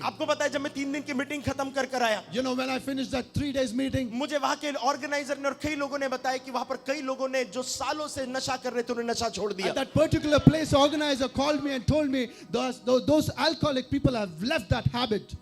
आपको पता है जब मैं 3 दिन की मीटिंग खत्म कर आया, You know, when I finished that 3 days meeting, मुझे वहां के ऑर्गेनाइजर ने और कई लोगों ने बताया कि वहां पर कई लोगों ने जो सालों से नशा कर रहे थे उन्होंने नशा छोड़ at दिया। that particular place, organizer called me and told me those alcoholic people have left that habit.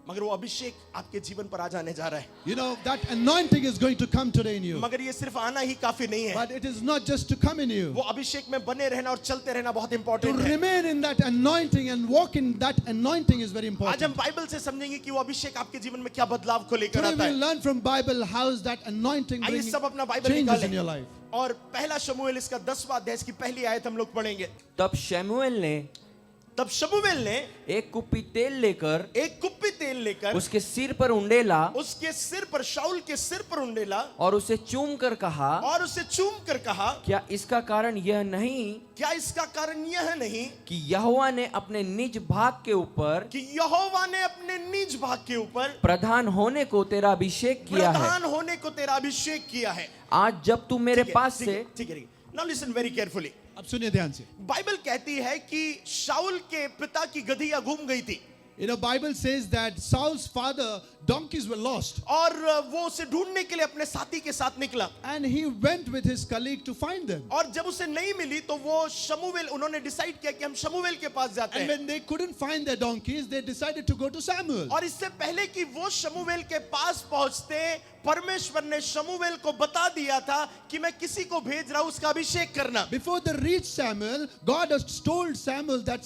मगर वो अभिषेक आपके जीवन पर आ जाने जा रहा है। You know, that anointing is going to come today in you. मगर ये सिर्फ आना ही काफी नहीं है, But it is not just to come in you. वो अभिषेक में बने रहना और चलते रहना बहुत To इंपॉर्टेंट है। remain in that anointing and walk in that anointing is very आज important. हम बाइबल से समझेंगे कि वो अभिषेक आपके जीवन में क्या बदलाव को लेकर Today आता we है। learn from Bible how is that anointing आइए bringing सब अपना बाइबल changes in your निकालें life. और पहला शमूएल इसका 10वां अध्याय की पहली आयत हम लोग पढ़ेंगे। तब शमूएल ने एक कुप्पी तेल लेकर एक कुप्पी तेल लेकर उसके सिर पर उंडेला उसके सिर पर, शाऊल के सिर पर उंडेला और उसे चूम कर कहा, और उसे चूम कर कहा, क्या इसका कारण यह नहीं क्या इसका कारण यह नहीं कि यहोवा ने अपने निज भाग के ऊपर कि यहोवा ने अपने निज भाग के ऊपर प्रधान होने को तेरा अभिषेक किया है। प्रधान होने को तेरा अभिषेक किया है। आज जब तू मेरे पास से ठीक है, नाउ लिसन वेरी केयरफुली। अब सुनिए ध्यान से। बाइबल कहती है कि शाऊल के पिता की गधियां घूम गई थी You know, Bible says that Saul's father donkeys were lost, और वो उसे ढूंढने के लिए अपने साथी के साथ निकला, and he went with his colleague to find them. और जब उसे नहीं मिली तो वो शमूएल, उन्होंने डिसाइड किया कि हम शमूएल के पास जाते And हैं। when they couldn't find their donkeys, they decided to go to Samuel. और इससे पहले कि वो शमूएल के पास पहुंचते, परमेश्वर ने शमूएल को बता दिया था कि मैं किसी को भेज रहा हूं, उसका अभिषेक करना। Before they reached Samuel, God has told Samuel that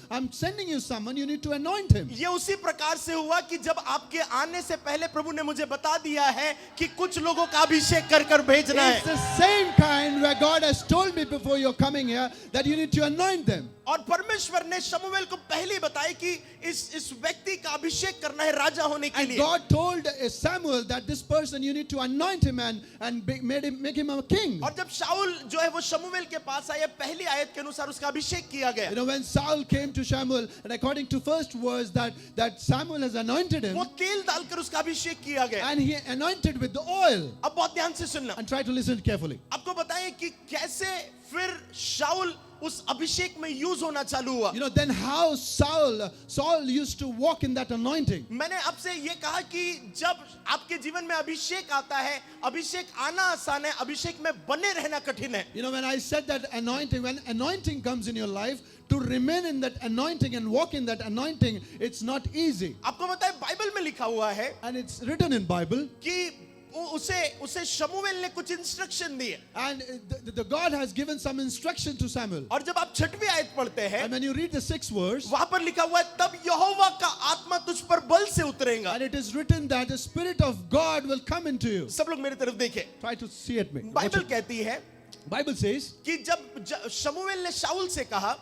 I'm sending you someone, you need to anoint him. ये उसी प्रकार से हुआ कि जब आपके आने से पहले प्रभु ने मुझे बता दिया है कि कुछ लोगों का अभिषेक कर कर भेजना It's है, the same kind where God has told me before you're coming here that you need to anoint them. और परमेश्वर ने शमूएल को पहले बताया कि इस व्यक्ति का अभिषेक करना है राजा होने के And लिए। God told Samuel that this person you need to anoint him and make him a king. और जब शाऊल जो है वो शमूएल के पास आया, पहली आयत के अनुसार उसका अभिषेक किया गया। You know, when Saul came to Samuel, and according to first verse that Samuel has anointed him, वो तेल डालकर उसका अभिषेक किया गया। and he anointed with the oil. अब बहुत ध्यान से सुनना, And try to listen carefully. आपको बताएं कि कैसे फिर शाऊल उस अभिषेक में यूज होना चालू हुआ। You know, then how Saul used to walk in that anointing. मैंने आपसे ये कहा कि जब आपके जीवन में अभिषेक आता है, अभिषेक आना आसान है, अभिषेक में बने रहना कठिन है। You know, when I said that when anointing comes in your life, to remain in that anointing and walk in that anointing, it's not easy. आपको पता है बाइबल में लिखा हुआ है And it's written in Bible. कि उसे शमूएल ने कुछ इंस्ट्रक्शन दिए, And the God has given some instruction to Samuel. और जब आप 6वीं आयत पढ़ते हैं And when you read the 6th verse, वहां पर लिखा हुआ है तब यहोवा का आत्मा तुझ पर बल से उतरेगा। and it is written that the Spirit of God will come into you. सब लोग मेरी तरफ देखें, Try to see it. Watch Bible it. कहती है Bible says, कि जब शमूएल ने शाऊल से कहा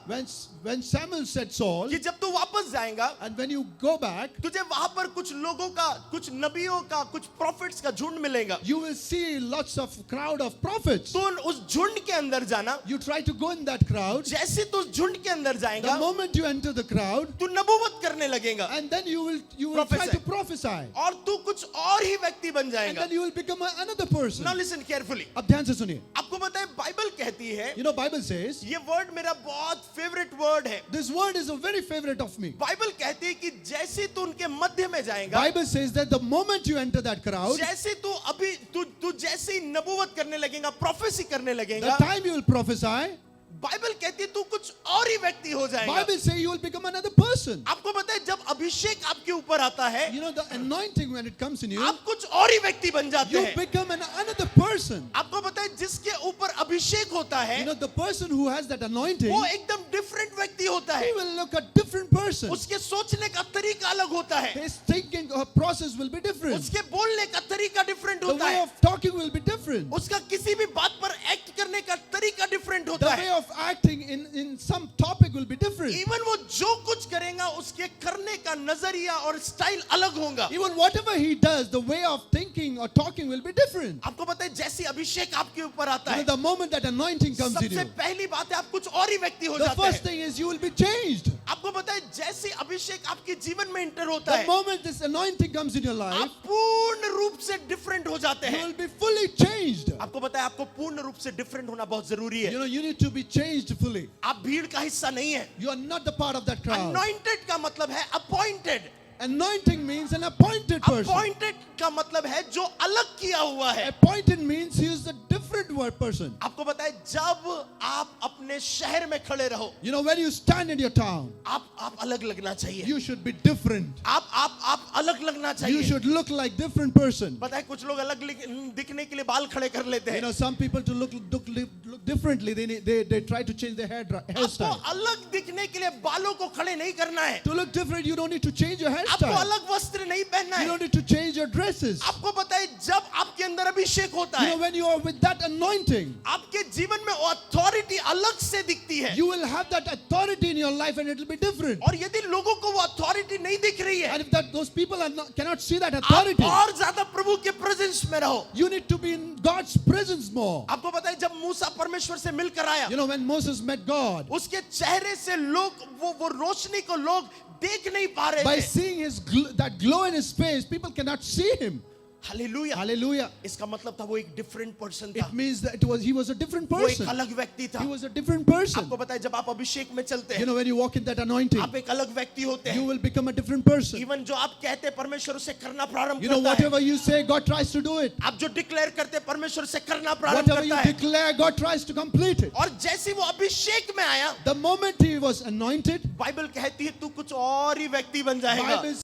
when Samuel said Saul, कि जब तू वापस जाएगा and when you go back, तुझे वहां पर कुछ लोगों का, कुछ नबियों का, कुछ प्रॉफिट्स का झुंड मिलेगा। you will see lots of crowd of prophets. तू उस झुंड के अंदर जाना, You try to go in that crowd. जैसे तू उस झुंड के अंदर The जाएगा moment you enter the crowd, तू नबूवत करने लगेगा, and then you will try Prophesy. to prophesy, और तू कुछ और ही व्यक्ति बन and जाएगा। then you will become another person. Now listen carefully, अब ध्यान से सुनिए. आपको पता है बाइबल कहती है, You know, Bible says, ये वर्ड मेरा बहुत फेवरेट वर्ड है। this word is a very favorite of me. Bible कहती है कि जैसे तू उनके मध्य में जाएगा, Bible says that the moment you enter that crowd, जैसे तू जैसे ही नबूवत करने लगेगा, प्रोफेसी करने the लगेगा, time you will prophesy, Bible कहती है तू कुछ और ही व्यक्ति हो जाएगा। Bible says you will become another person. आपको पता है जब अभिषेक आपके ऊपर आता है, You know, the anointing when it comes in you, आप कुछ और ही व्यक्ति बन जाते you हैं। become another person. आपको पता है जिसके ऊपर अभिषेक होता है You know, the person who has that anointing, वो एकदम डिफरेंट व्यक्ति होता he है, will look a different person. उसके सोचने का तरीका अलग होता है, His thinking process will be different. उसके बोलने का तरीका डिफरेंट The होता way है, of talking will be different. उसका किसी भी बात पर एक्ट करने का तरीका डिफरेंट The होता way है। of acting in some topic will be different. Even वो जो कुछ करेगा उसके करने का नजरिया और स्टाइल अलग होगा। Even whatever he does, the way of thinking or talking will be different. आपको पता है जैसे अभिषेक आपके ऊपर आता You है, know, the moment that anointing comes in सबसे you, पहली बात है आप कुछ और ही व्यक्ति हो the जाते first हैं। thing is you will be changed. आपको पता है जैसे अभिषेक आपके जीवन में इंटर होता The है, moment this anointing comes in your life, आप पूर्ण रूप से डिफरेंट हो जाते you हैं। will be fully changed. आपको पता है आपको पूर्ण रूप से डिफरेंट होना बहुत जरूरी है। You know, you need to be changed fully. आप भीड़ का हिस्सा नहीं है। You are not the part of that crowd. Anointed का मतलब है appointed. Anointing means an appointed person. Appointed का मतलब है जो अलग किया हुआ है। Appointed means he is a different word person. आपको पता है जब आप अपने शहर में खड़े रहो, You know, when you stand in your town, आप अलग लगना चाहिए। you should be different. आप अलग लगना You चाहिए। should look like different person. पता है कुछ लोग अलग दिखने के लिए बाल खड़े कर लेते You हैं। know, some people to look differently, they try to change their आपको hairstyle. अलग दिखने के लिए बालों को खड़े नहीं करना है। To look different, you don't need to change your आपको hairstyle. अलग वस्त्र नहीं पहनना You है। don't need to change your dresses. आपको पता है जब आपके अंदर अभिषेक होता You know, है, when you are with that anointing, आपके जीवन में अथॉरिटी अलग से दिखती है। you will have that authority in your life and it will be different. और यदि लोगों को वो अथॉरिटी नहीं दिख रही है, And if those people cannot see that आप authority, और ज्यादा प्रभु के प्रेजेंस में रहो। you need to be in God's presence more. आपको पता है जब मूसा परमेश्वर से मिलकर आया, You know, when Moses met God, उसके चेहरे से लोग वो रोशनी को लोग देख नहीं पा रहे by थे। seeing that glow in his face, people cannot see him. Hallelujah. Hallelujah. इसका मतलब था वो एक डिफरेंट पर्सन था। It means that he was a different वो एक person. अलग व्यक्ति था। He was a different person. आपको पता है जब आप अभिषेक में चलते You हैं, know, when you walk in that anointing, आप एक अलग व्यक्ति होते you हैं। will become a different person. Even जो आप कहते हैं परमेश्वर उसे करना प्रारंभ You know, करता है। whatever you say, God tries to do it. आप जो डिक्लेयर करते हैं परमेश्वर से करना प्रारंभ Whatever you करता है। declare, God tries to complete it. और जैसे वो अभिषेक में आया, The moment he was anointed, Bible कहती है तू कुछ और ही व्यक्ति बन जाएगा। Bible